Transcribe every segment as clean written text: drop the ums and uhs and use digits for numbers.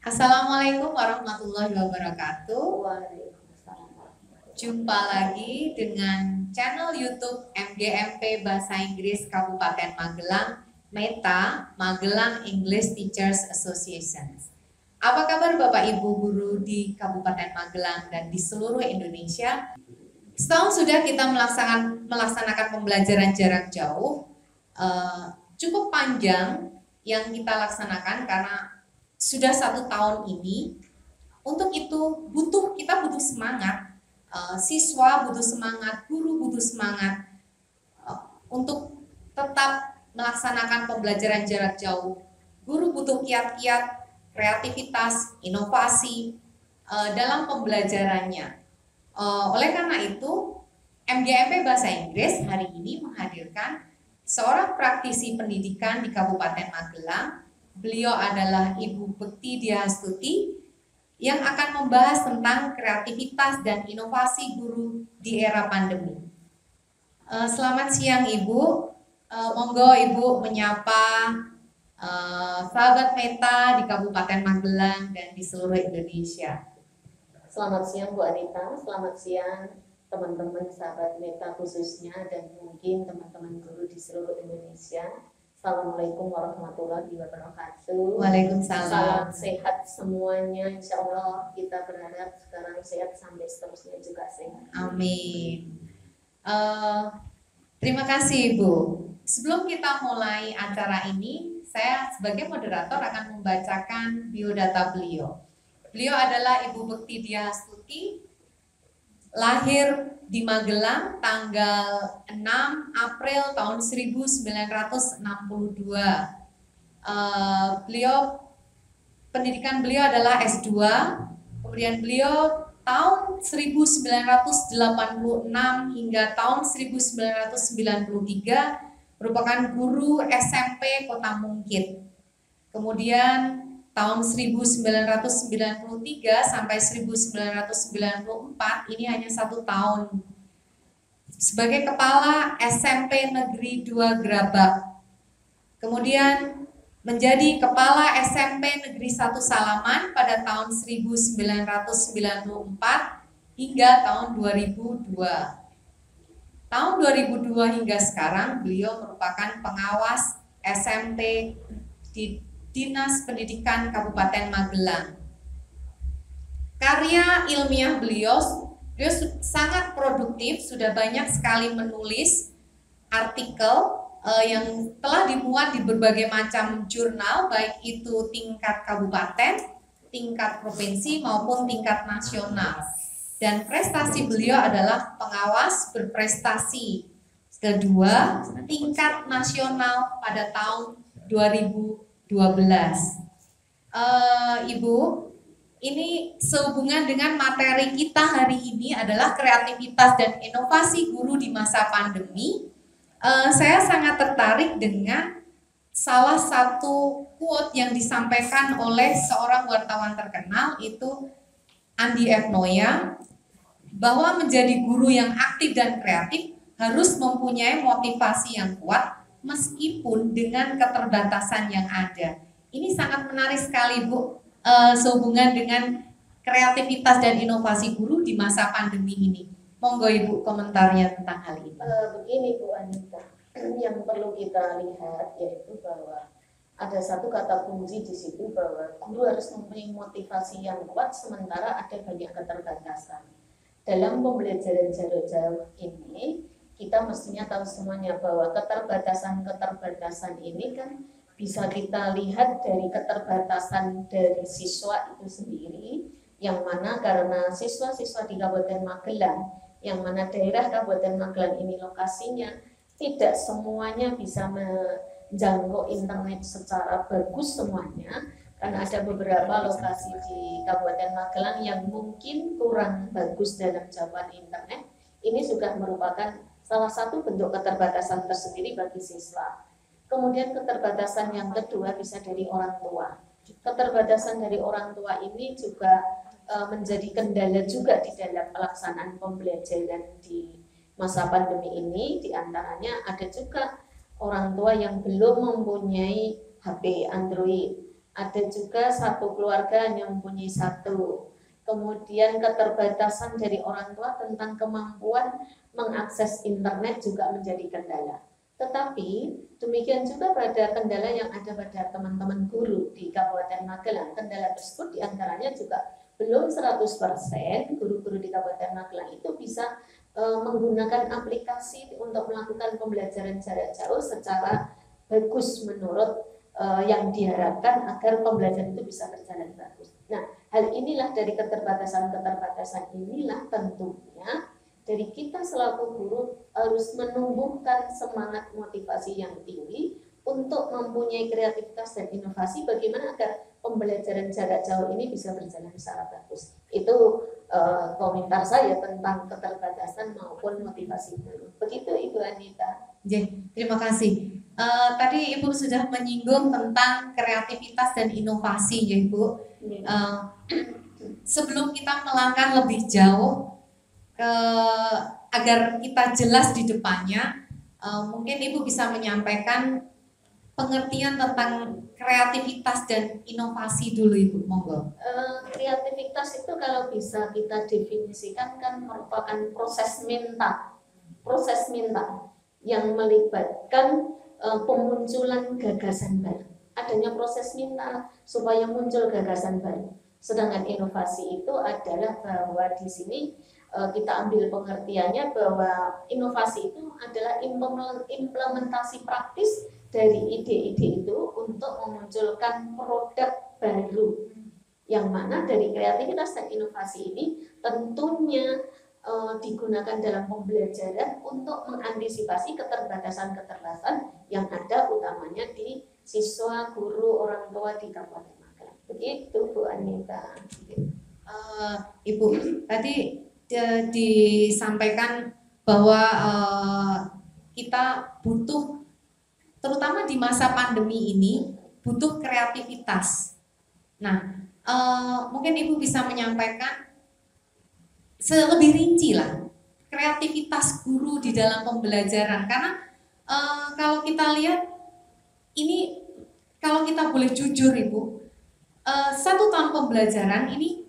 Assalamualaikum warahmatullahi wabarakatuh. Waalaikumsalam warahmatullahi Jumpa lagi dengan channel YouTube MGMP Bahasa Inggris Kabupaten Magelang, META, Magelang English Teachers Association. Apa kabar Bapak Ibu guru di Kabupaten Magelang dan di seluruh Indonesia? Setahun sudah kita melaksanakan pembelajaran jarak jauh, cukup panjang yang kita laksanakan karena sudah 1 tahun ini. Untuk itu kita butuh semangat, siswa butuh semangat, guru butuh semangat untuk tetap melaksanakan pembelajaran jarak jauh. Guru butuh kiat-kiat, kreativitas, inovasi dalam pembelajarannya. Oleh karena itu, MGMP Bahasa Inggris hari ini menghadirkan seorang praktisi pendidikan di Kabupaten Magelang. Beliau adalah Ibu Bekti Diastuti yang akan membahas tentang kreativitas dan inovasi guru di era pandemi. Selamat siang Ibu, monggo Ibu menyapa sahabat META di Kabupaten Magelang dan di seluruh Indonesia. Selamat siang Bu Anita, selamat siang teman-teman sahabat META khususnya dan mungkin teman-teman guru di seluruh Indonesia. Assalamualaikum warahmatullahi wabarakatuh. Waalaikumsalam. Salam sehat semuanya, insya Allah kita berharap sekarang sehat sampai seterusnya juga sehat. Amin. Terima kasih Ibu. Sebelum kita mulai acara ini, saya sebagai moderator akan membacakan biodata beliau. Beliau adalah Ibu Bekti Diastuti, lahir di Magelang tanggal 6 April tahun 1962. Pendidikan beliau adalah S2, kemudian beliau tahun 1986 hingga tahun 1993 merupakan guru SMP Kota Mungkit. Kemudian tahun 1993 sampai 1994 ini hanya 1 tahun sebagai kepala SMP Negeri 2 Grabak. Kemudian menjadi kepala SMP Negeri 1 Salaman pada tahun 1994 hingga tahun 2002. Tahun 2002 hingga sekarang beliau merupakan pengawas SMP di Dinas Pendidikan Kabupaten Magelang. Karya ilmiah beliau sangat produktif, sudah banyak sekali menulis artikel yang telah dimuat di berbagai macam jurnal, baik itu tingkat kabupaten, tingkat provinsi maupun tingkat nasional. Dan prestasi beliau adalah pengawas berprestasi kedua tingkat nasional pada tahun 2012. Ibu, ini sehubungan dengan materi kita hari ini adalah kreativitas dan inovasi guru di masa pandemi. Saya sangat tertarik dengan salah satu quote yang disampaikan oleh seorang wartawan terkenal, itu Andi F. Noya, bahwa menjadi guru yang aktif dan kreatif harus mempunyai motivasi yang kuat meskipun dengan keterbatasan yang ada. Ini sangat menarik sekali Bu, sehubungan dengan kreativitas dan inovasi guru di masa pandemi ini. Monggo Ibu komentarnya tentang hal ini. Begini Bu Anita, yang perlu kita lihat yaitu bahwa ada satu kata kunci di situ bahwa guru harus mempunyai motivasi yang kuat sementara ada banyak keterbatasan. Dalam pembelajaran jarak jauh ini, kita mestinya tahu semuanya bahwa keterbatasan ini kan bisa kita lihat dari keterbatasan dari siswa itu sendiri, yang mana karena siswa-siswa di Kabupaten Magelang, yang mana daerah Kabupaten Magelang ini lokasinya tidak semuanya bisa menjangkau internet secara bagus semuanya, karena ada beberapa lokasi di Kabupaten Magelang yang mungkin kurang bagus dalam jangkauan internet. Ini juga merupakan salah satu bentuk keterbatasan tersendiri bagi siswa. Kemudian keterbatasan yang kedua bisa dari orang tua. Keterbatasan dari orang tua ini juga menjadi kendala juga di dalam pelaksanaan pembelajaran di masa pandemi ini. Di antaranya ada juga orang tua yang belum mempunyai HP Android Ada juga satu keluarga hanya mempunyai satu. Kemudian keterbatasan dari orang tua tentang kemampuan mengakses internet juga menjadi kendala. Tetapi demikian juga pada kendala yang ada pada teman-teman guru di Kabupaten Magelang. Kendala tersebut diantaranya juga belum 100% guru-guru di Kabupaten Magelang itu bisa menggunakan aplikasi untuk melakukan pembelajaran jarak jauh secara bagus menurut yang diharapkan agar pembelajaran itu bisa berjalan bagus. Nah, hal inilah dari keterbatasan-keterbatasan inilah tentunya dari kita selaku guru harus menumbuhkan semangat motivasi yang tinggi untuk mempunyai kreativitas dan inovasi bagaimana agar pembelajaran jarak jauh ini bisa berjalan secara bagus. Itu komentar saya tentang keterbatasan maupun motivasi guru. Begitu Ibu Anita. Terima kasih. Tadi Ibu sudah menyinggung tentang kreativitas dan inovasi ya Ibu. Sebelum kita melangkah lebih jauh agar kita jelas di depannya, mungkin Ibu bisa menyampaikan pengertian tentang kreativitas dan inovasi dulu Ibu, monggo. Kreativitas itu kalau bisa kita definisikan kan merupakan proses minta yang melibatkan pemunculan gagasan baru. Adanya proses minta supaya muncul gagasan baru. Sedangkan inovasi itu adalah bahwa di sini kita ambil pengertiannya bahwa inovasi itu adalah implementasi praktis dari ide-ide itu untuk memunculkan produk baru. Yang mana dari kreativitas dan inovasi ini tentunya digunakan dalam pembelajaran untuk mengantisipasi keterbatasan-keterbatasan yang ada utamanya di siswa, guru, orang tua di Kabupaten Magelang. Begitu Bu Anita. Ibu, tadi disampaikan bahwa kita butuh, terutama di masa pandemi ini, butuh kreativitas. Nah, mungkin Ibu bisa menyampaikan lebih rinci lah kreativitas guru di dalam pembelajaran, karena kalau kita lihat ini, kalau kita boleh jujur Ibu, 1 tahun pembelajaran ini,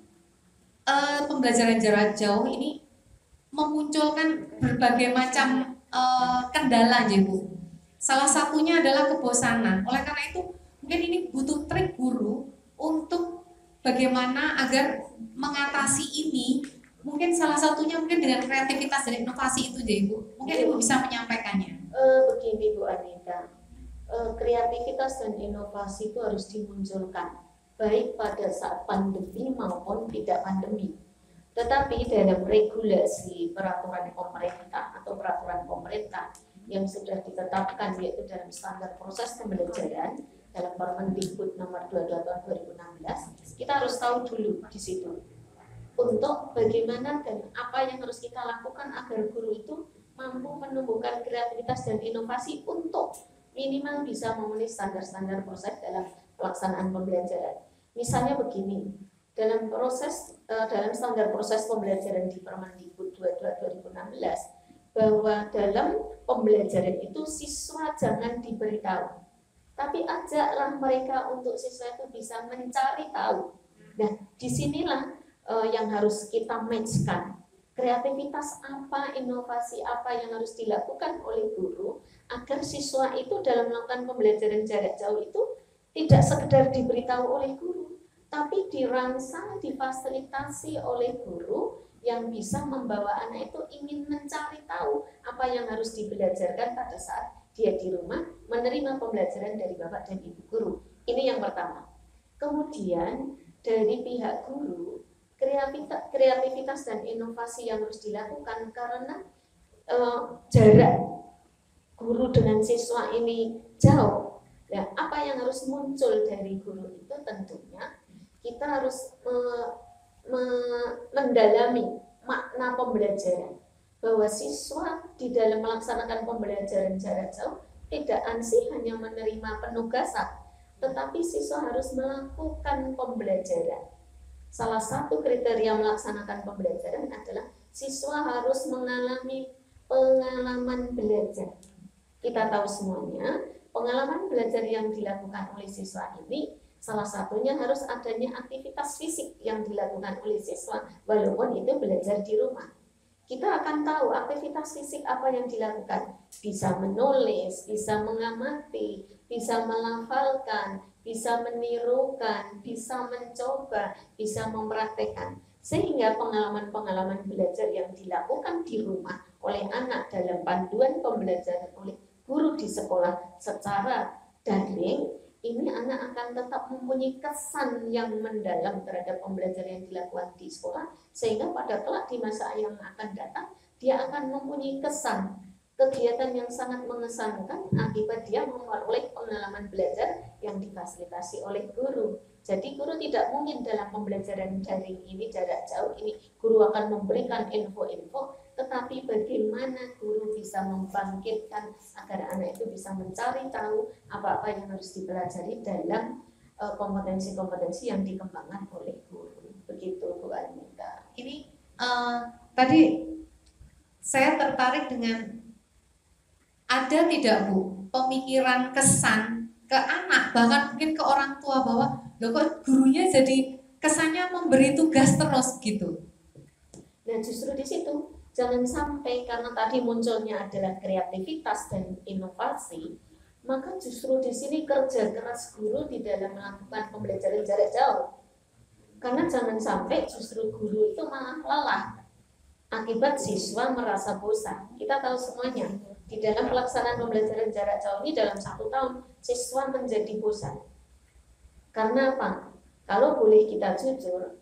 pembelajaran jarak jauh ini memunculkan berbagai macam kendala ya Bu. Salah satunya adalah kebosanan. Oleh karena itu mungkin ini butuh trik guru untuk bagaimana agar mengatasi ini. Mungkin salah satunya mungkin dengan kreativitas dan inovasi itu deh Ibu. Mungkin Ibu bisa menyampaikannya. Begini Bu Anita, kreativitas dan inovasi itu harus dimunculkan baik pada saat pandemi maupun tidak pandemi. Tetapi dalam regulasi peraturan pemerintah atau peraturan pemerintah yang sudah ditetapkan yaitu dalam standar proses pembelajaran dalam Permendikbud nomor 22 tahun 2016, kita harus tahu dulu di situ untuk bagaimana dan apa yang harus kita lakukan agar guru itu mampu menumbuhkan kreativitas dan inovasi untuk minimal bisa memenuhi standar-standar proses dalam pelaksanaan pembelajaran. Misalnya begini, dalam standar proses pembelajaran di Permendikbud 22 2016 bahwa dalam pembelajaran itu siswa jangan diberitahu, tapi ajaklah mereka untuk siswa itu bisa mencari tahu. Nah, disinilah yang harus kita matchkan. Kreativitas apa, inovasi apa yang harus dilakukan oleh guru agar siswa itu dalam melakukan pembelajaran jarak jauh itu tidak sekedar diberitahu oleh guru, tapi dirangsang, difasilitasi oleh guru yang bisa membawa anak itu ingin mencari tahu apa yang harus dibelajarkan pada saat dia di rumah menerima pembelajaran dari bapak dan ibu guru. Ini yang pertama. Kemudian dari pihak guru, kreativitas dan inovasi yang harus dilakukan karena jarak guru dengan siswa ini jauh. Nah, apa yang harus muncul dari guru itu tentunya kita harus mendalami makna pembelajaran, bahwa siswa di dalam melaksanakan pembelajaran jarak jauh tidak ansih hanya menerima penugasan, tetapi siswa harus melakukan pembelajaran. Salah satu kriteria melaksanakan pembelajaran adalah siswa harus mengalami pengalaman belajar. Kita tahu semuanya, pengalaman belajar yang dilakukan oleh siswa ini Salah satunya harus adanya aktivitas fisik yang dilakukan oleh siswa walaupun itu belajar di rumah. Kita akan tahu aktivitas fisik apa yang dilakukan. Bisa menulis, bisa mengamati, bisa melafalkan, bisa menirukan, bisa mencoba, bisa mempraktekkan. Sehingga pengalaman-pengalaman belajar yang dilakukan di rumah oleh anak dalam panduan pembelajaran oleh guru di sekolah secara daring, ini anak akan tetap mempunyai kesan yang mendalam terhadap pembelajaran yang dilakukan di sekolah, sehingga pada kelak di masa yang akan datang dia akan mempunyai kesan kegiatan yang sangat mengesankan akibat dia memperoleh pengalaman belajar yang difasilitasi oleh guru. Jadi guru tidak mungkin dalam pembelajaran daring ini, jarak jauh ini, guru akan memberikan info-info, tetapi bagaimana guru bisa membangkitkan agar anak itu bisa mencari tahu apa-apa yang harus dipelajari dalam kompetensi-kompetensi yang dikembangkan oleh guru. Begitu Bu Anita. Ini tadi saya tertarik dengan ada tidak Bu pemikiran kesan ke anak bahkan mungkin ke orang tua bahwa loh kok gurunya jadi kesannya memberi tugas terus gitu. Nah justru di situ jangan sampai karena tadi munculnya adalah kreativitas dan inovasi, maka justru di sini kerja keras guru di dalam melakukan pembelajaran jarak jauh. Karena jangan sampai justru guru itu malah lelah akibat siswa merasa bosan. Kita tahu semuanya di dalam pelaksanaan pembelajaran jarak jauh ini dalam 1 tahun siswa menjadi bosan. Karena apa? Kalau boleh kita jujur,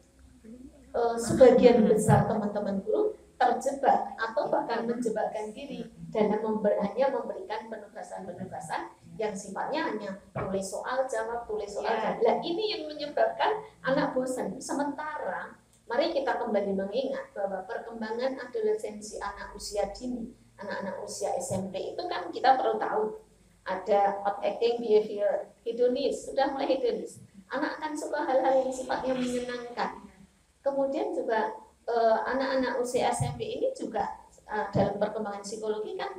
sebagian besar teman-teman guru terjebak atau bahkan menjebakkan diri dalam hanya memberikan penugasan-penugasan yang sifatnya hanya tulis soal jawab, tulis soal jawab. Nah, ini yang menyebabkan anak bosan. Sementara mari kita kembali mengingat bahwa perkembangan adolescensi anak usia dini, anak-anak usia SMP itu kan kita perlu tahu ada outacting behavior, hedonis, sudah mulai hedonis. Anak akan suka hal-hal yang sifatnya menyenangkan. Kemudian juga anak-anak usia SMP ini juga dalam perkembangan psikologi kan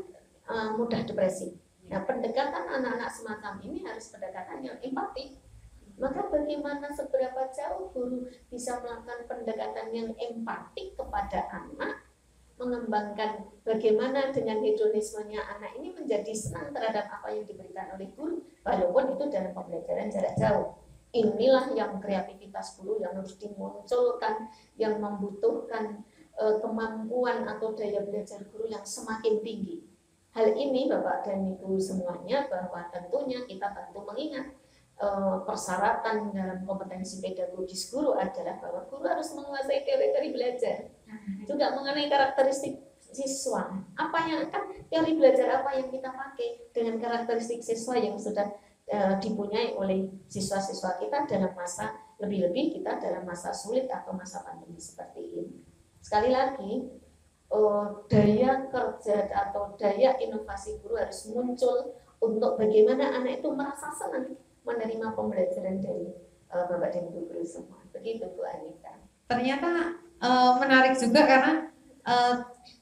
mudah depresi. Nah, pendekatan anak-anak semacam ini harus pendekatan yang empatik. Maka bagaimana seberapa jauh guru bisa melakukan pendekatan yang empatik kepada anak, mengembangkan bagaimana dengan hedonismenya anak ini menjadi senang terhadap apa yang diberikan oleh guru, walaupun itu dalam pembelajaran jarak jauh. Inilah yang kreativitas guru yang harus dimunculkan, yang membutuhkan kemampuan atau daya belajar guru yang semakin tinggi. Hal ini Bapak dan Ibu semuanya bahwa tentunya kita tentu mengingat persyaratan dalam kompetensi pedagogis guru adalah bahwa guru harus menguasai teori-teori belajar, juga mengenai karakteristik siswa. Apa yang akan teori belajar apa yang kita pakai dengan karakteristik siswa yang sudah dipunyai oleh siswa-siswa kita dalam masa, lebih-lebih kita dalam masa sulit atau masa pandemi seperti ini. Sekali lagi, daya kerja atau daya inovasi guru harus muncul untuk bagaimana anak itu merasa senang menerima pembelajaran dari Bapak dan Ibu guru semua. Begitu Bu Anita. Ternyata menarik juga karena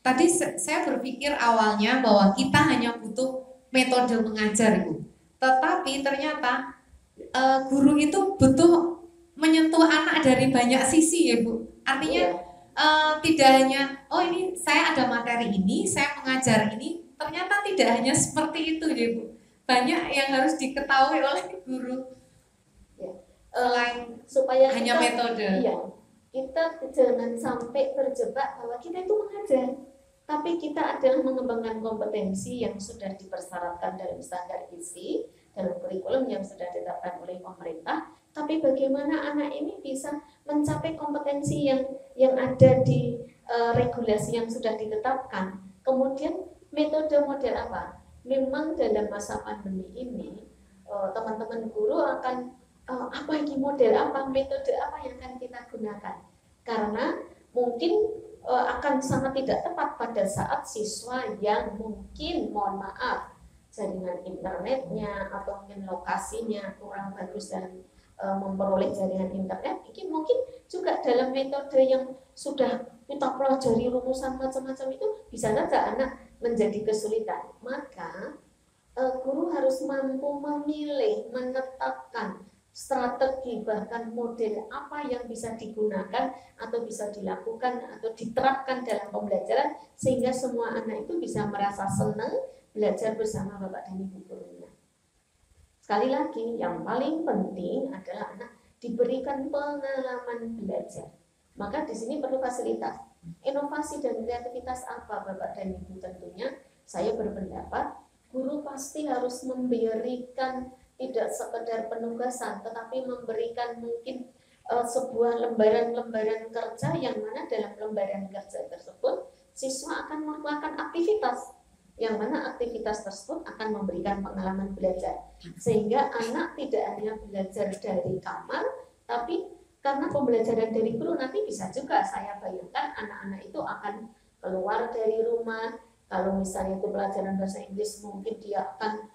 tadi saya berpikir awalnya bahwa kita hanya butuh metode mengajar Ibu. Tetapi ternyata guru itu butuh menyentuh anak dari banyak sisi ya Bu. Artinya tidak hanya ini saya ada materi ini, saya mengajar ini, ternyata tidak hanya seperti itu ya Bu. Banyak yang harus diketahui oleh guru. Selain supaya hanya kita, metode. Iya, kita jangan sampai terjebak bahwa kita itu mengajar, tapi kita adalah mengembangkan kompetensi yang sudah dipersyaratkan dalam standar isi, dalam kurikulum yang sudah ditetapkan oleh pemerintah. Tapi bagaimana anak ini bisa mencapai kompetensi yang ada di regulasi yang sudah ditetapkan. Kemudian metode model apa? Memang dalam masa pandemi ini teman-teman guru akan apa ini model apa, metode apa yang akan kita gunakan, karena mungkin akan sangat tidak tepat pada saat siswa yang mungkin mohon maaf jaringan internetnya atau mungkin lokasinya kurang bagus dan memperoleh jaringan internet, mungkin juga dalam metode yang sudah kita pelajari rumusan macam-macam itu bisa saja anak menjadi kesulitan. Maka guru harus mampu memilih, menetapkan strategi, bahkan model apa yang bisa digunakan atau bisa dilakukan atau diterapkan dalam pembelajaran sehingga semua anak itu bisa merasa senang belajar bersama Bapak dan Ibu gurunya. Sekali lagi, yang paling penting adalah anak diberikan pengalaman belajar. Maka di sini perlu fasilitas. Inovasi dan kreativitas apa Bapak dan Ibu? Tentunya saya berpendapat guru pasti harus memberikan tidak sekedar penugasan, tetapi memberikan mungkin sebuah lembaran-lembaran kerja yang mana dalam lembaran kerja tersebut siswa akan melakukan aktivitas yang mana aktivitas tersebut akan memberikan pengalaman belajar sehingga anak tidak hanya belajar dari kamar, tapi karena pembelajaran dari guru nanti bisa juga saya bayangkan anak-anak itu akan keluar dari rumah. Kalau misalnya itu pelajaran bahasa Inggris mungkin dia akan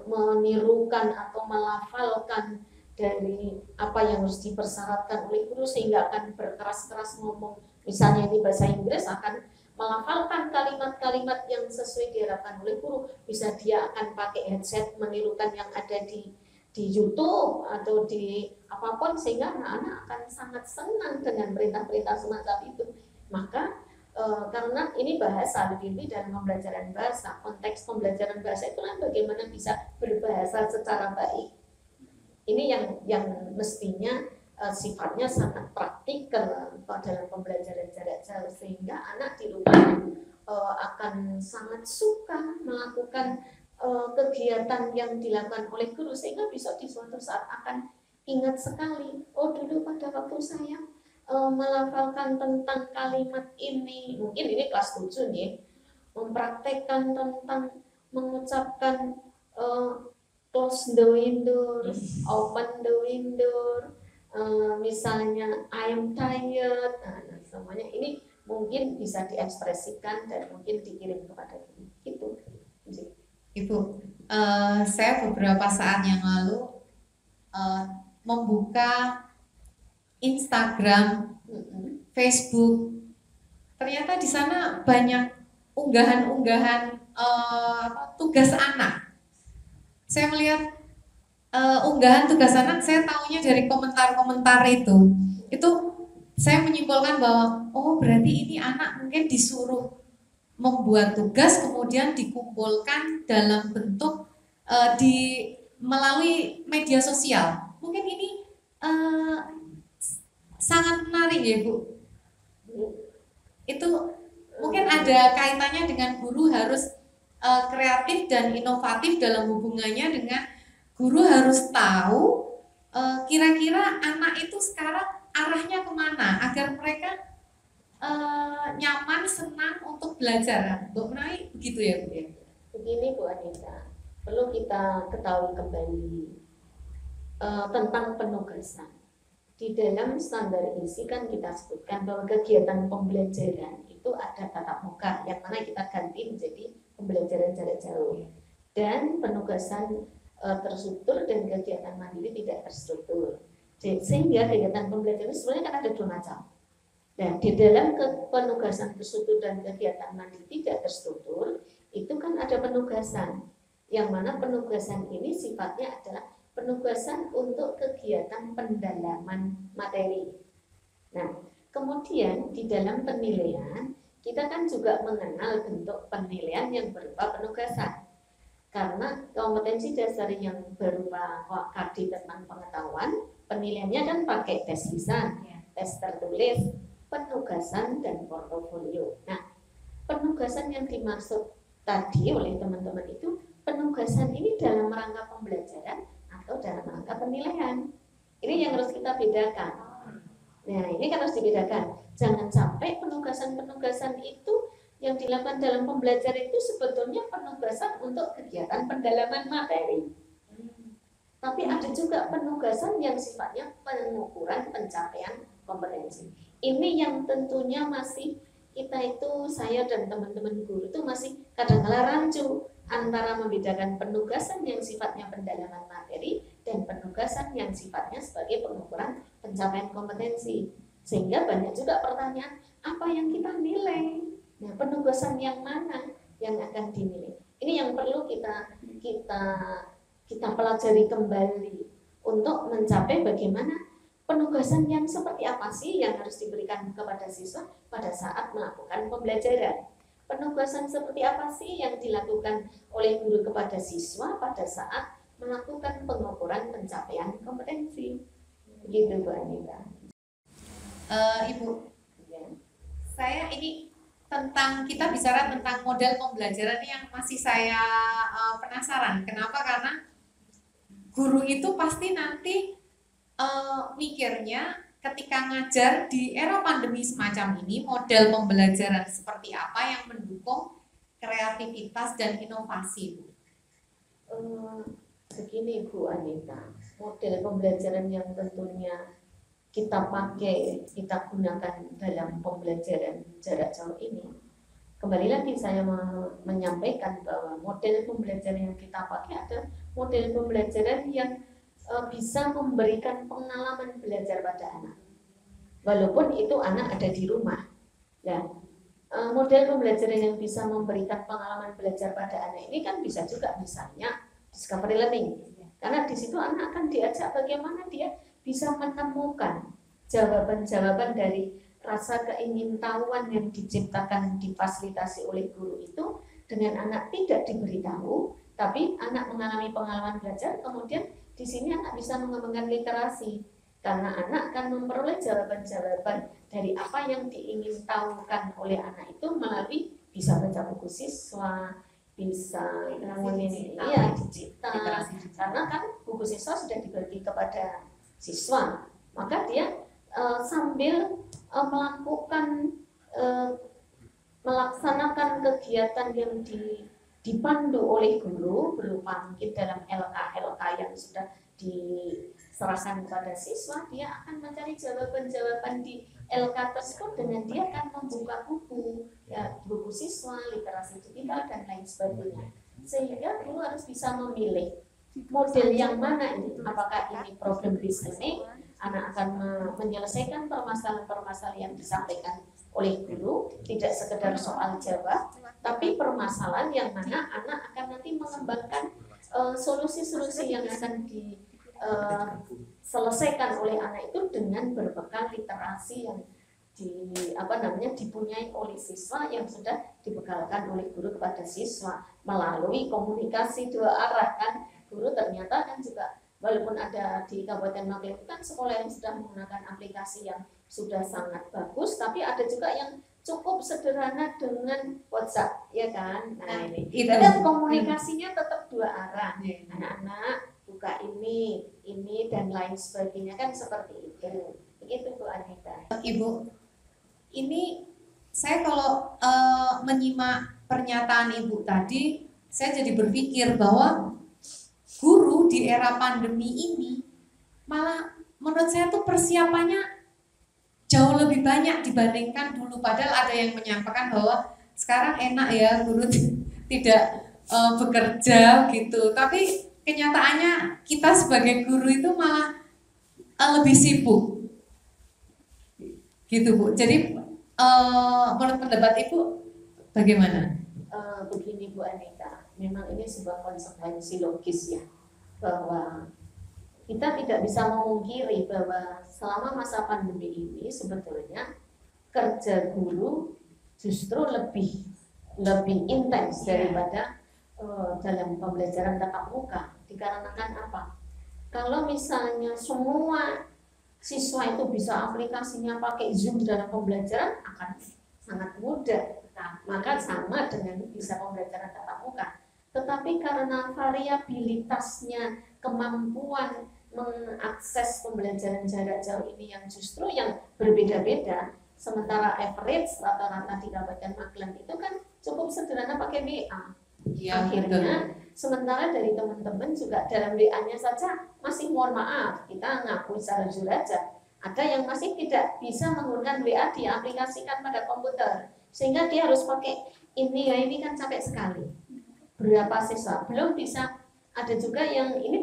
menirukan atau melafalkan dari apa yang harus dipersyaratkan oleh guru sehingga akan berkeras-keras ngomong. Misalnya ini bahasa Inggris akan melafalkan kalimat-kalimat yang sesuai diharapkan oleh guru. Bisa dia akan pakai headset menirukan yang ada di YouTube atau di apapun sehingga anak-anak akan sangat senang dengan perintah-perintah semacam itu. Maka karena ini bahasa lebih dalam pembelajaran bahasa, konteks pembelajaran bahasa itulah bagaimana bisa berbahasa secara baik. Ini yang mestinya sifatnya sangat praktikal dalam pembelajaran jarak jauh sehingga anak di rumah akan sangat suka melakukan kegiatan yang dilakukan oleh guru sehingga besok di suatu saat akan ingat sekali, oh dulu pada waktu saya melafalkan tentang kalimat ini, mungkin ini kelas 7 nih, mempraktekkan tentang mengucapkan close the window, open the window, misalnya I'm tired, nah, semuanya ini mungkin bisa diekspresikan dan mungkin dikirim kepada guru. Itu. Ibu, saya beberapa saat yang lalu membuka Instagram, Facebook, ternyata di sana banyak unggahan-unggahan tugas anak. Saya melihat unggahan tugas anak, saya tahunya dari komentar-komentar itu saya menyimpulkan bahwa oh berarti ini anak mungkin disuruh membuat tugas kemudian dikumpulkan dalam bentuk melalui media sosial. Mungkin ini sangat menarik ya Bu. Itu mungkin ada kaitannya dengan guru harus kreatif dan inovatif dalam hubungannya dengan guru harus tahu kira-kira anak itu sekarang arahnya kemana agar mereka nyaman, senang untuk belajar. Bu Menai begitu ya Bu? Begini Bu Anita, perlu kita ketahui kembali tentang penugasan. Di dalam standar isi kan kita sebutkan bahwa kegiatan pembelajaran itu ada tatap muka yang mana kita ganti menjadi pembelajaran jarak jauh dan penugasan terstruktur dan kegiatan mandiri tidak terstruktur. Sehingga kegiatan pembelajaran sebenarnya kan ada dua macam. Dan di dalam penugasan terstruktur dan kegiatan mandiri tidak terstruktur itu kan ada penugasan yang mana penugasan ini sifatnya adalah penugasan untuk kegiatan pendalaman materi. Nah, kemudian di dalam penilaian kita kan juga mengenal bentuk penilaian yang berupa penugasan. Karena kompetensi dasar yang berupa KD tentang pengetahuan, penilaiannya kan pakai tes lisan, tes tertulis, penugasan dan portofolio. Nah, penugasan yang dimaksud tadi oleh teman-teman itu penugasan ini dalam rangka pembelajaran atau dalam rangka penilaian. Ini yang harus kita bedakan. Nah, ini kan harus dibedakan. Jangan sampai penugasan-penugasan itu yang dilakukan dalam pembelajaran itu sebetulnya penugasan untuk kegiatan pendalaman materi. Tapi ada juga penugasan yang sifatnya pengukuran pencapaian kompetensi. Ini yang tentunya masih kita itu, saya dan teman-teman guru itu masih kadang-kala rancu antara membedakan penugasan yang sifatnya pendalaman materi dan penugasan yang sifatnya sebagai pengukuran pencapaian kompetensi. Sehingga banyak juga pertanyaan, apa yang kita nilai? Nah, penugasan yang mana yang akan dinilai? Ini yang perlu kita pelajari kembali untuk mencapai bagaimana penugasan yang seperti apa sih yang harus diberikan kepada siswa pada saat melakukan pembelajaran. Penugasan seperti apa sih yang dilakukan oleh guru kepada siswa pada saat melakukan pengukuran pencapaian kompetensi. Begitu Bu Anita. Ibu, Ya. saya ini kita bicara tentang model pembelajaran yang masih saya penasaran. Kenapa? Karena guru itu pasti nanti mikirnya ketika ngajar di era pandemi semacam ini, model pembelajaran seperti apa yang mendukung kreativitas dan inovasi, Bu? Begini Bu Anita, model pembelajaran yang tentunya kita pakai, kita gunakan dalam pembelajaran jarak jauh ini, kembali lagi saya menyampaikan bahwa model pembelajaran yang kita pakai adalah model pembelajaran yang bisa memberikan pengalaman belajar pada anak, walaupun itu anak ada di rumah. Ya, model pembelajaran yang bisa memberikan pengalaman belajar pada anak ini kan bisa juga misalnya discovery learning, karena di situ anak akan diajak bagaimana dia bisa menemukan jawaban-jawaban dari rasa keingintahuan yang diciptakan, difasilitasi oleh guru itu dengan anak tidak diberitahu, tapi anak mengalami pengalaman belajar, kemudian di sini anak bisa mengembangkan literasi, karena anak akan memperoleh jawaban-jawaban dari apa yang diingintahukan oleh anak itu melalui bisa baca buku siswa, bisa digital, karena kan buku siswa sudah dibagi kepada siswa, maka dia sambil melaksanakan kegiatan yang dipandu oleh guru berupa mungkin dalam LK yang sudah diserahkan kepada siswa, dia akan mencari jawaban-jawaban di LK tersebut dengan dia akan membuka buku, ya, buku siswa, literasi digital dan lain sebagainya, sehingga guru harus bisa memilih model yang mana ini, apakah ini problem listening, anak akan menyelesaikan permasalahan-permasalahan yang disampaikan oleh guru, tidak sekedar soal jawab, tapi permasalahan yang mana anak akan nanti mengembangkan solusi-solusi yang akan diselesaikan oleh anak itu dengan berbekal literasi yang dipunyai oleh siswa yang sudah dibekalkan oleh guru kepada siswa melalui komunikasi dua arah kan. Guru ternyata kan juga walaupun ada di Kabupaten Magelang kan sekolah yang sudah menggunakan aplikasi yang sudah sangat bagus, tapi ada juga yang cukup sederhana dengan WhatsApp, ya kan? Nah ini, dan komunikasinya tetap dua arah. Anak-anak buka ini dan lain sebagainya kan seperti itu. Begitu Bu Anita. Ibu, ini saya kalau menyimak pernyataan Ibu tadi, saya jadi berpikir bahwa guru di era pandemi ini malah menurut saya tuh persiapannya jauh lebih banyak dibandingkan dulu. Padahal ada yang menyampaikan bahwa sekarang enak ya guru tidak bekerja gitu. Tapi kenyataannya kita sebagai guru itu malah lebih sibuk gitu Bu. Jadi menurut pendapat Ibu bagaimana? Begini Bu Anita, memang ini sebuah konsekuensi logis ya, bahwa kita tidak bisa memungkiri bahwa selama masa pandemi ini sebetulnya kerja guru justru lebih intens daripada dalam pembelajaran tatap muka. Dikarenakan apa? Kalau misalnya semua siswa itu bisa aplikasinya pakai Zoom dalam pembelajaran, akan sangat mudah. Maka sama dengan bisa pembelajaran tatap muka. Tetapi karena variabilitasnya, kemampuan mengakses pembelajaran jarak jauh ini yang justru yang berbeda-beda, sementara average rata-rata di Kabupaten Magelang itu kan cukup sederhana pakai WA. Ya, akhirnya sementara dari teman-teman juga dalam WA-nya saja masih mohon maaf, kita ngaku secara jujur aja, ada yang masih tidak bisa menggunakan WA diaplikasikan pada komputer, sehingga dia harus pakai ini kan capek sekali. Berapa siswa belum bisa, ada juga yang ini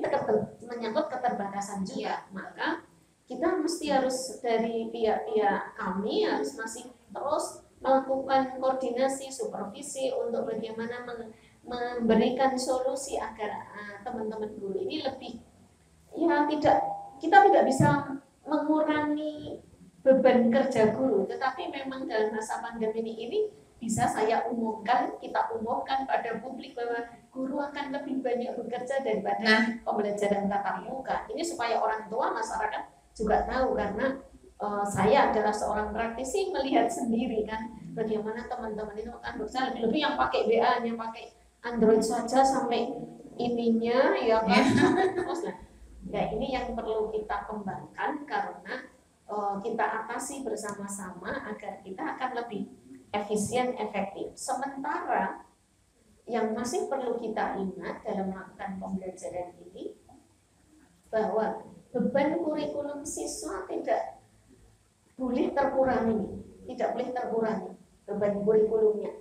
menyangkut keterbatasan juga, maka kita mesti harus dari pihak-pihak kami harus masih terus melakukan koordinasi, supervisi untuk bagaimana memberikan solusi agar teman-teman guru ini lebih ya kita tidak bisa mengurangi beban kerja guru, tetapi memang dalam masa pandemi ini bisa kita umumkan pada publik bahwa guru akan lebih banyak bekerja daripada pembelajaran tatap muka. Ini supaya orang tua, masyarakat juga tahu, karena saya adalah seorang praktisi melihat sendiri kan bagaimana teman-teman itu akan bekerja, lebih-lebih yang pakai WA-nya pakai Android saja sampai ininya ya kan. Nah, ini yang perlu kita kembangkan karena kita atasi bersama-sama agar kita akan lebih efisien, efektif. Sementara yang masih perlu kita ingat dalam melakukan pembelajaran ini bahwa beban kurikulum siswa tidak boleh terkurangi, beban kurikulumnya.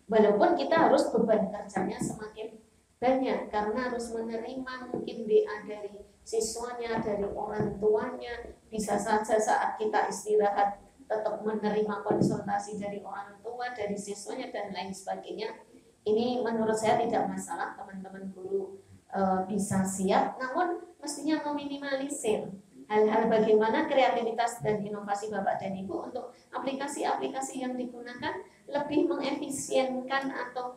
Walaupun kita harus beban kerjanya semakin banyak karena harus menerima mungkin WA dari siswanya, dari orang tuanya, bisa saja saat kita istirahat tetap menerima konsultasi dari orang tua, dari siswanya dan lain sebagainya. Ini menurut saya tidak masalah, teman-teman guru bisa siap, namun mestinya meminimalisir hal-hal bagaimana kreativitas dan inovasi Bapak dan Ibu untuk aplikasi-aplikasi yang digunakan lebih mengefisienkan atau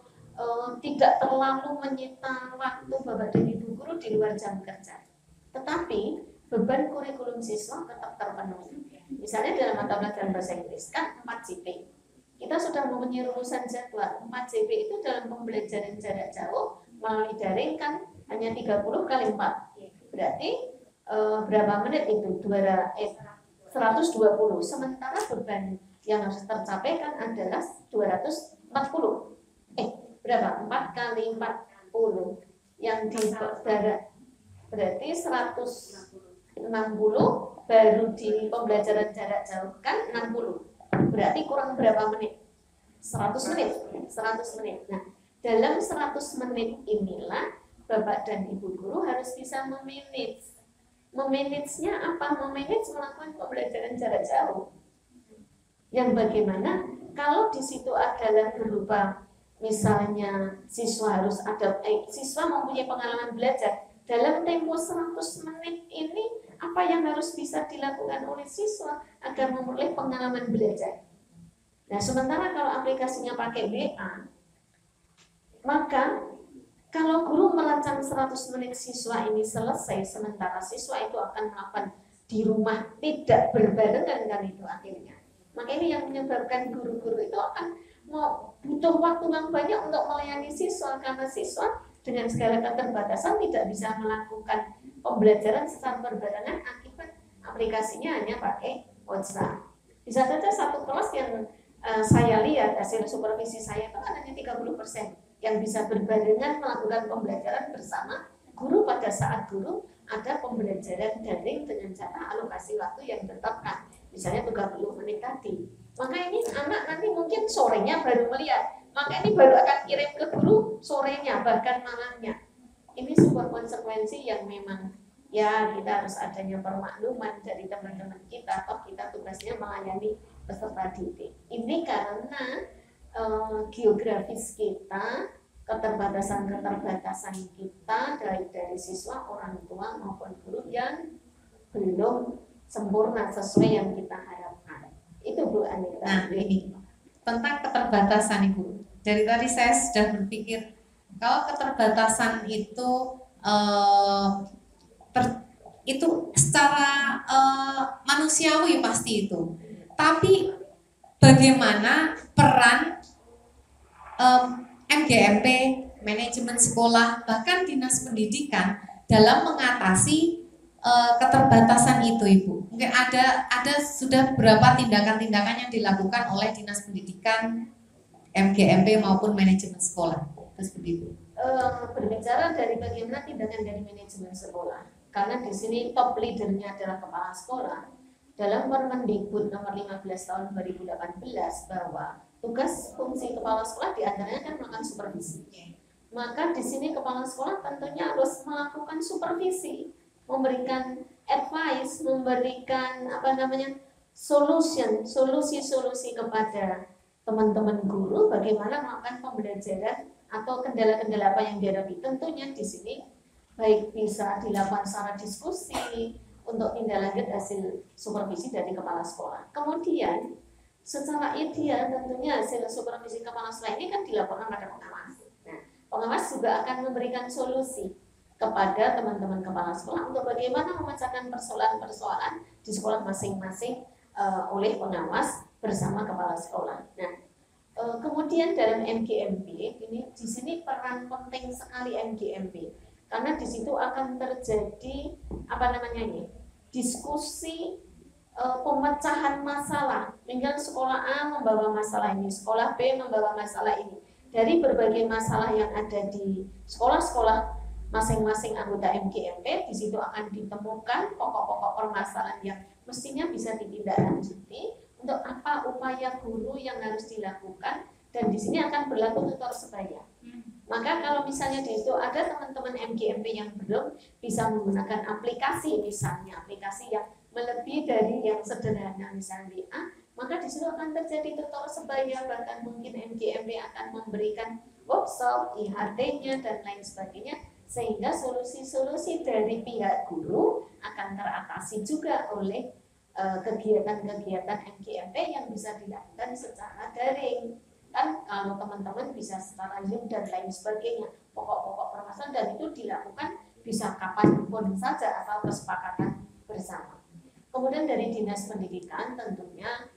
tidak terlalu menyita waktu Bapak dan Ibu guru di luar jam kerja. Tetapi beban kurikulum siswa tetap terpenuhi. Misalnya dalam mata pelajaran bahasa Inggris kan 4 JP. Kita sudah mempunyai rumusan jadwal. 4 JP itu dalam pembelajaran jarak jauh melalui daring kan hanya 30 kali 4. Berarti berapa menit itu? 120. Sementara beban yang harus tercapai kan adalah 240. Berapa? 4 kali 40 yang di darat berarti 160, baru di pembelajaran jarak jauh kan 60. Berarti kurang berapa menit? 100 menit. Nah, dalam 100 menit inilah Bapak dan Ibu guru harus bisa memanage. Memanage-nya apa? Memanage melakukan pembelajaran jarak jauh. Yang bagaimana kalau di situ adalah berupa misalnya siswa mempunyai pengalaman belajar dalam tempo 100 menit ini, apa yang harus bisa dilakukan oleh siswa agar memperoleh pengalaman belajar. Nah, sementara kalau aplikasinya pakai WA, maka kalau guru merancang 100 menit siswa ini selesai, sementara siswa itu akan melakukan di rumah tidak berbarengan kan itu akhirnya. Maka ini yang menyebabkan guru-guru itu akan butuh waktu yang banyak untuk melayani siswa, karena siswa dengan segala keterbatasan tidak bisa melakukan pembelajaran secara berbarengan akibat aplikasinya hanya pakai WhatsApp. Bisa saja satu kelas yang saya lihat hasil supervisi saya itu kan hanya 30% yang bisa berbarengan melakukan pembelajaran bersama guru pada saat guru ada pembelajaran daring dengan cara alokasi waktu yang ditetapkan, misalnya 30 menit tadi. Maka ini anak nanti mungkin sorenya baru melihat, maka ini baru akan kirim ke guru sorenya bahkan malamnya. Ini sebuah konsekuensi yang memang ya kita harus adanya permakluman dari teman-teman kita, atau kita tugasnya melayani peserta didik. Ini karena geografis kita, keterbatasan kita dari siswa, orang tua maupun guru yang belum sempurna sesuai yang kita harapkan. Itu Bu Anita. Nah, ini tentang keterbatasan Ibu. Dari tadi saya sudah berpikir kalau keterbatasan itu itu secara manusiawi pasti itu. Tapi bagaimana peran MGMP, manajemen sekolah, bahkan dinas pendidikan dalam mengatasi keterbatasan itu, Ibu? Mungkin ada sudah berapa tindakan-tindakan yang dilakukan oleh dinas pendidikan, MGMP maupun manajemen sekolah? Seperti itu. Berbicara dari bagaimana tindakan dari manajemen sekolah, karena di sini top leadernya adalah kepala sekolah. Dalam Permendikbud nomor 15 tahun 2018 bahwa tugas fungsi kepala sekolah diantaranya kan melakukan supervisi. Maka di sini kepala sekolah tentunya harus melakukan supervisi, memberikan advice, memberikan solusi kepada teman-teman guru bagaimana melakukan pembelajaran atau kendala-kendala apa yang dihadapi. Tentunya di sini baik bisa dilakukan secara diskusi untuk tindak lanjut hasil supervisi dari kepala sekolah. Kemudian secara ideal tentunya hasil supervisi kepala sekolah ini kan dilaporkan pada pengawas. Nah, pengawas juga akan memberikan solusi kepada teman-teman kepala sekolah untuk bagaimana memecahkan persoalan-persoalan di sekolah masing-masing oleh pengawas bersama kepala sekolah. Nah, kemudian dalam MGMP ini di sini peran penting sekali MGMP karena di situ akan terjadi diskusi pemecahan masalah. Tinggal sekolah A membawa masalah ini, sekolah B membawa masalah ini. Dari berbagai masalah yang ada di sekolah-sekolah masing-masing anggota MGMP, di situ akan ditemukan pokok-pokok permasalahan yang mestinya bisa ditindaklanjuti untuk apa upaya guru yang harus dilakukan, dan di sini akan berlaku tutor sebaya. Maka kalau misalnya di situ ada teman-teman MGMP yang belum bisa menggunakan aplikasi, misalnya aplikasi yang melebihi dari yang sederhana misalnya WA, maka di situ akan terjadi tutor sebaya, bahkan mungkin MGMP akan memberikan workshop, IHT-nya dan lain sebagainya, sehingga solusi-solusi dari pihak guru akan teratasi juga oleh kegiatan-kegiatan MGMP yang bisa dilakukan secara daring. Kan kalau teman-teman bisa secara Zoom dan lain sebagainya, pokok-pokok permasalahan, dan itu dilakukan bisa kapanpun saja asal kesepakatan bersama. Kemudian dari Dinas Pendidikan tentunya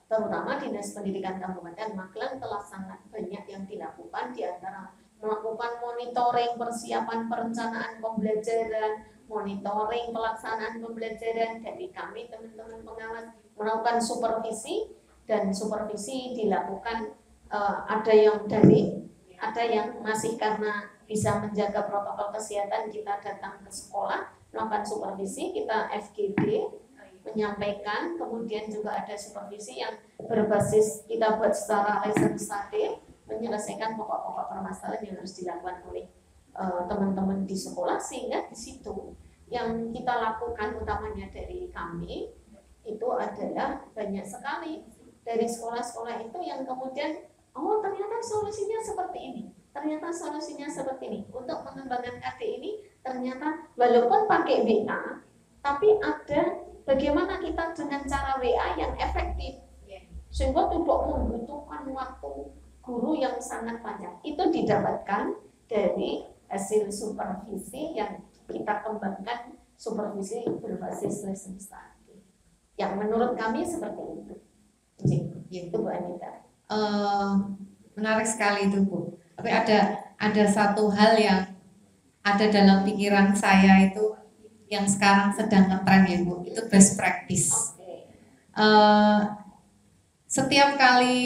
terutama Dinas Pendidikan Kabupaten Magelang telah sangat banyak yang dilakukan, di antara melakukan monitoring persiapan perencanaan pembelajaran, monitoring pelaksanaan pembelajaran dari kami teman-teman pengawas, melakukan supervisi, dan supervisi dilakukan ada yang daring, ada yang masih karena bisa menjaga protokol kesehatan kita datang ke sekolah melakukan supervisi, kita FGD menyampaikan, kemudian juga ada supervisi yang berbasis kita buat secara lesson study, menyelesaikan pokok-pokok permasalahan yang harus dilakukan oleh teman-teman di sekolah, sehingga di situ yang kita lakukan utamanya dari kami itu adalah banyak sekali dari sekolah-sekolah itu yang kemudian ternyata solusinya seperti ini, ternyata solusinya seperti ini. Untuk mengembangkan KD ini ternyata walaupun pakai WA, tapi ada bagaimana kita dengan cara WA yang efektif, sehingga tidak membutuhkan waktu guru yang sangat panjang. Itu didapatkan dari hasil supervisi yang kita kembangkan, supervisi berbasis lesson study, yang menurut kami seperti itu. Itu Bu Anita. Menarik sekali itu Bu. Tapi ada satu hal yang ada dalam pikiran saya itu yang sekarang sedang ngetren ya Bu, itu best practice. Setiap kali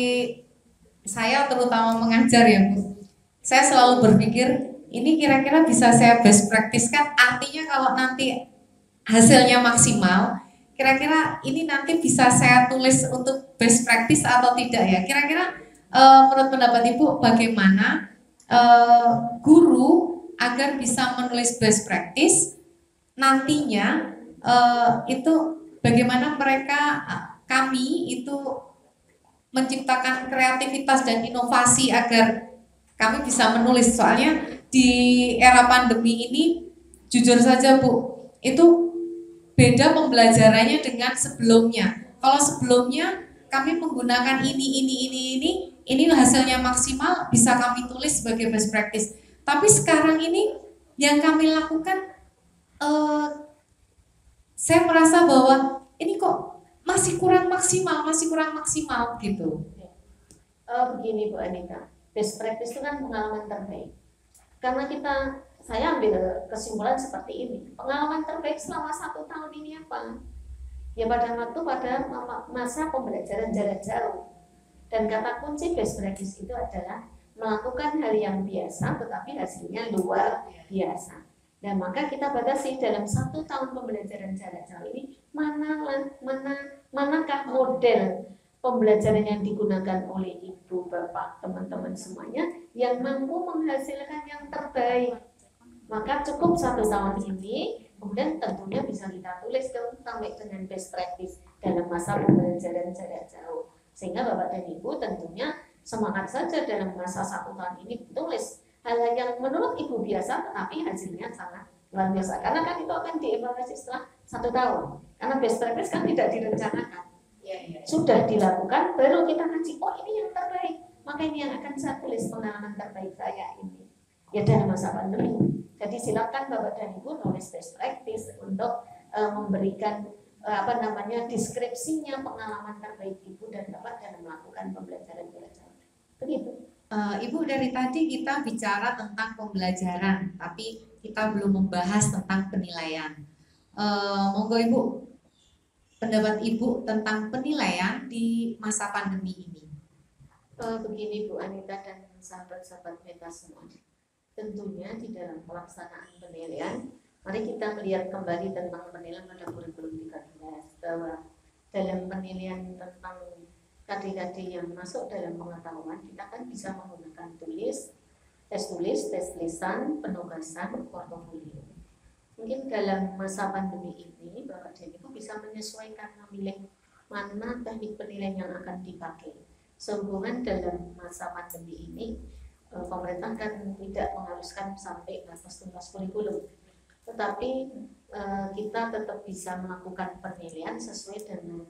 saya terutama mengajar ya Bu, saya selalu berpikir ini kira-kira bisa saya best practice kan, artinya kalau nanti hasilnya maksimal, kira-kira ini nanti bisa saya tulis untuk best practice atau tidak ya? Kira-kira menurut pendapat Ibu bagaimana guru agar bisa menulis best practice nantinya, itu bagaimana kami itu menciptakan kreativitas dan inovasi agar kami bisa menulis. Soalnya di era pandemi ini jujur saja Bu, itu beda pembelajarannya dengan sebelumnya. Kalau sebelumnya kami menggunakan ini hasilnya maksimal, bisa kami tulis sebagai best practice. Tapi sekarang ini yang kami lakukan, saya merasa bahwa ini kok masih kurang maksimal gitu. Begini Bu Anita, best practice itu kan pengalaman terbaik. Karena saya ambil kesimpulan seperti ini, pengalaman terbaik selama 1 tahun ini apa? Ya pada masa pembelajaran jarak jauh. Dan kata kunci best practice itu adalah melakukan hal yang biasa tetapi hasilnya luar biasa. Dan maka kita batasi dalam 1 tahun pembelajaran jarak jauh ini manakah model pembelajaran yang digunakan oleh ibu, bapak, teman-teman semuanya yang mampu menghasilkan yang terbaik. Maka cukup 1 tahun ini, kemudian tentunya bisa kita tulis sampai dengan best practice dalam masa pembelajaran jarak jauh. Sehingga bapak dan ibu tentunya semangat saja dalam masa 1 tahun ini tulis hal-hal yang menurut ibu biasa tetapi hasilnya sangat luar biasa, karena kan itu akan dievaluasi setelah 1 tahun, karena best practice kan tidak direncanakan, sudah dilakukan baru kita kasih, oh ini yang terbaik, maka ini yang akan saya tulis pengalaman terbaik saya ini ya dalam masa pandemi. Jadi silakan Bapak dan Ibu nulis best practice untuk memberikan deskripsinya pengalaman terbaik Ibu dan Bapak dalam melakukan pembelajaran. Begitu. Ibu, dari tadi kita bicara tentang pembelajaran, tapi kita belum membahas tentang penilaian. Monggo Ibu, pendapat Ibu tentang penilaian di masa pandemi ini. Begini Bu Anita dan sahabat-sahabat Meta semua. Tentunya di dalam pelaksanaan penilaian, mari kita melihat kembali tentang penilaian pada kurikulum 13, bahwa dalam penilaian tentang KD-KD yang masuk dalam pengetahuan, kita kan bisa menggunakan tes tulis, tes lisan, penugasan, portofolio. Mungkin dalam masa pandemi ini, Bapak dan Ibu bisa menyesuaikan memilih mana teknik penilaian yang akan dipakai. Sehubungan dalam masa pandemi ini, pemerintah kan tidak mengharuskan sampai batas tuntas kurikulum, tetapi kita tetap bisa melakukan penilaian sesuai dengan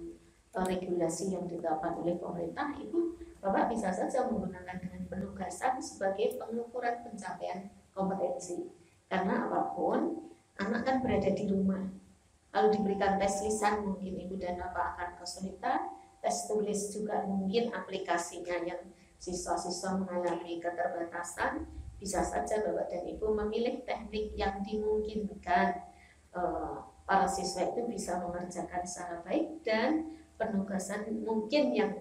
regulasi yang ditetapkan oleh pemerintah. Ibu Bapak bisa saja menggunakan dengan penugasan sebagai pengukuran pencapaian kompetensi, karena apapun anak kan berada di rumah, kalau diberikan tes lisan mungkin Ibu dan Bapak akan kesulitan, tes tulis juga mungkin aplikasinya yang siswa-siswa mengalami keterbatasan, bisa saja Bapak dan Ibu memilih teknik yang dimungkinkan para siswa itu bisa mengerjakan secara baik, dan penugasan mungkin yang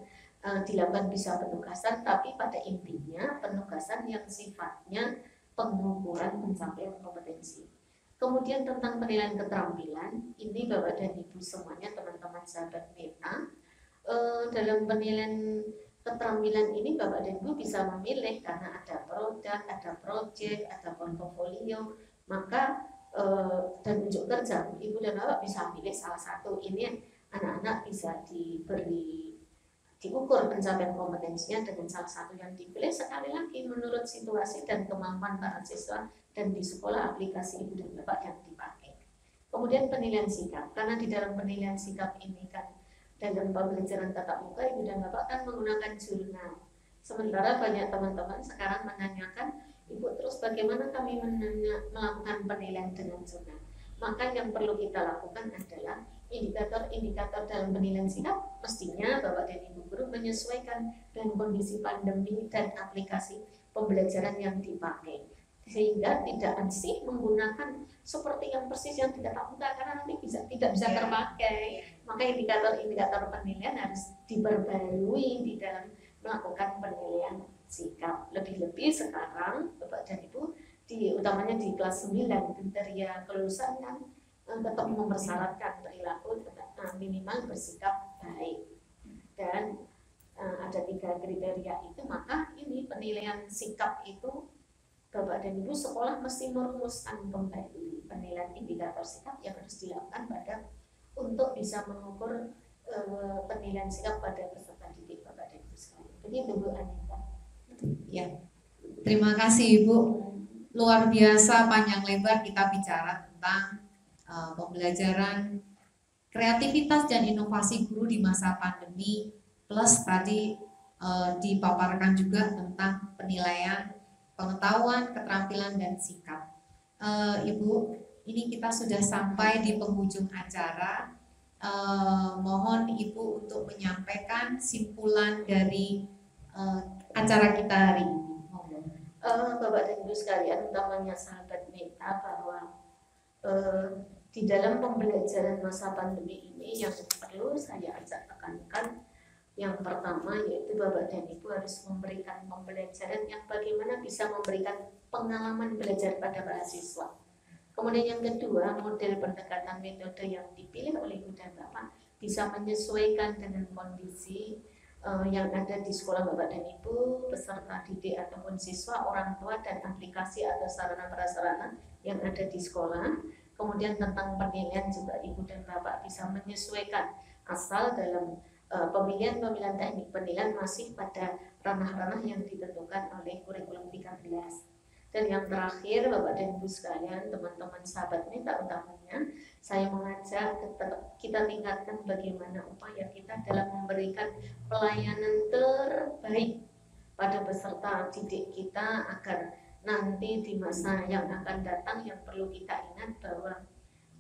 dilakukan bisa penugasan, tapi pada intinya penugasan yang sifatnya pengukuran pencapaian kompetensi. Kemudian tentang penilaian keterampilan, ini Bapak dan Ibu semuanya, teman-teman sahabat Meta, dalam penilaian keterampilan ini Bapak dan Ibu bisa memilih, karena ada produk, ada project, ada portofolio, maka dan unjuk kerja, Ibu dan Bapak bisa pilih salah satu. Ini anak-anak bisa diukur pencapaian kompetensinya dengan salah satu yang dipilih, sekali lagi menurut situasi dan kemampuan para siswa dan di sekolah aplikasi Ibu dan Bapak yang dipakai. Kemudian penilaian sikap, karena di dalam penilaian sikap ini kan dalam pembelajaran tatap muka Ibu dan Bapak kan menggunakan jurnal. Sementara banyak teman-teman sekarang menanyakan, Ibu terus bagaimana kami melakukan penilaian dengan jurnal? Maka yang perlu kita lakukan adalah indikator-indikator dalam penilaian sikap, mestinya Bapak dan Ibu guru menyesuaikan dengan kondisi pandemi dan aplikasi pembelajaran yang dipakai, sehingga tidak ansih menggunakan seperti yang persis yang tidak muka, karena nanti tidak bisa terpakai. Maka indikator-indikator penilaian harus diperbarui di dalam melakukan penilaian sikap. Lebih-lebih sekarang Bapak dan Ibu utamanya di kelas 9 kriteria kelulusan kan tetap mempersyaratkan perilaku minimal bersikap baik, dan ada 3 kriteria itu. Maka ini penilaian sikap itu Bapak dan Ibu sekolah mesti merumuskan kembali penilaian indikator sikap yang harus dilakukan untuk bisa mengukur penilaian sikap pada peserta didik Bapak dan Ibu sekalian. Begitu Bu Anita. Ya, terima kasih Ibu. Luar biasa panjang lebar kita bicara tentang pembelajaran, kreativitas dan inovasi guru di masa pandemi, plus tadi dipaparkan juga tentang penilaian pengetahuan, keterampilan, dan sikap. Ibu, ini kita sudah sampai di penghujung acara. Mohon Ibu untuk menyampaikan simpulan dari acara kita hari ini. Bapak dan Ibu sekalian, utamanya sahabat Meta, bahwa di dalam pembelajaran masa pandemi ini yang perlu saya ajak tekankan, yang pertama yaitu Bapak dan Ibu harus memberikan pembelajaran yang bagaimana bisa memberikan pengalaman belajar pada para siswa. Kemudian yang kedua, model pendekatan metode yang dipilih oleh Ibu dan Bapak bisa menyesuaikan dengan kondisi yang ada di sekolah Bapak dan Ibu, peserta didik ataupun siswa, orang tua, dan aplikasi atau sarana prasarana yang ada di sekolah. Kemudian tentang penilaian juga Ibu dan Bapak bisa menyesuaikan, asal dalam pemilihan teknik penilaian masih pada ranah-ranah yang ditentukan oleh kurikulum 13. Dan yang terakhir, Bapak dan Ibu sekalian, teman-teman sahabat Meta utamanya, saya mengajak kita tingkatkan bagaimana upaya kita dalam memberikan pelayanan terbaik pada peserta didik kita agar nanti di masa yang akan datang yang perlu kita ingat bahwa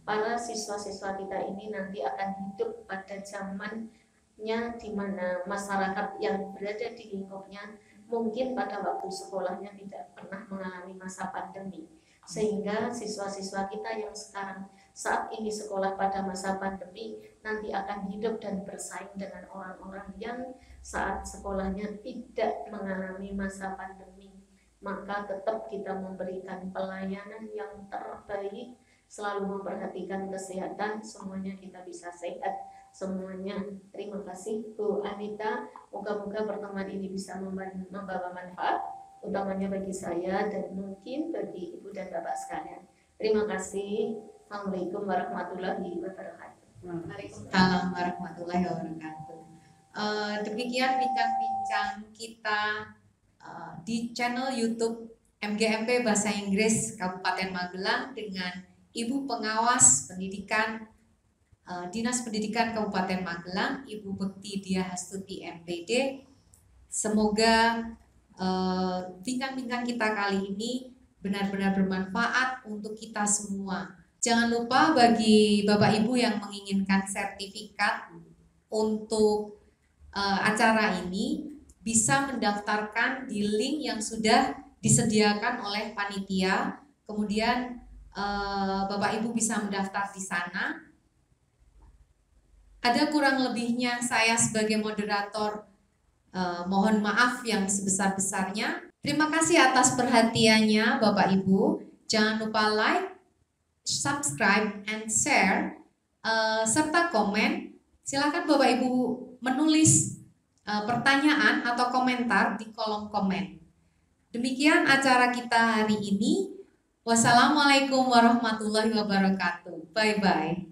para siswa-siswa kita ini nanti akan hidup pada zamannya di mana masyarakat yang berada di lingkupnya mungkin pada waktu sekolahnya tidak pernah mengalami masa pandemi, sehingga siswa-siswa kita yang sekarang saat ini sekolah pada masa pandemi nanti akan hidup dan bersaing dengan orang-orang yang saat sekolahnya tidak mengalami masa pandemi. Maka tetap kita memberikan pelayanan yang terbaik, selalu memperhatikan kesehatan, semuanya kita bisa sehat semuanya. Terima kasih Bu Anita, moga-moga pertemuan ini bisa membawa manfaat utamanya bagi saya dan mungkin bagi Ibu dan Bapak sekalian. Terima kasih. Assalamualaikum warahmatullahi wabarakatuh. Waalaikumsalam warahmatullahi wabarakatuh. Demikian bincang-bincang kita di channel YouTube MGMP Bahasa Inggris Kabupaten Magelang dengan Ibu Pengawas Pendidikan Dinas Pendidikan Kabupaten Magelang, Ibu Bekti Diah Hastuti MPD. Semoga bincang-bincang kita kali ini benar-benar bermanfaat untuk kita semua. Jangan lupa bagi Bapak Ibu yang menginginkan sertifikat untuk acara ini bisa mendaftarkan di link yang sudah disediakan oleh panitia. Kemudian Bapak Ibu bisa mendaftar di sana. Ada kurang lebihnya saya sebagai moderator mohon maaf yang sebesar-besarnya. Terima kasih atas perhatiannya Bapak Ibu. Jangan lupa like, subscribe, and share, serta komen. Silakan Bapak Ibu menulis pertanyaan atau komentar di kolom komen. Demikian acara kita hari ini. Wassalamualaikum warahmatullahi wabarakatuh. Bye-bye.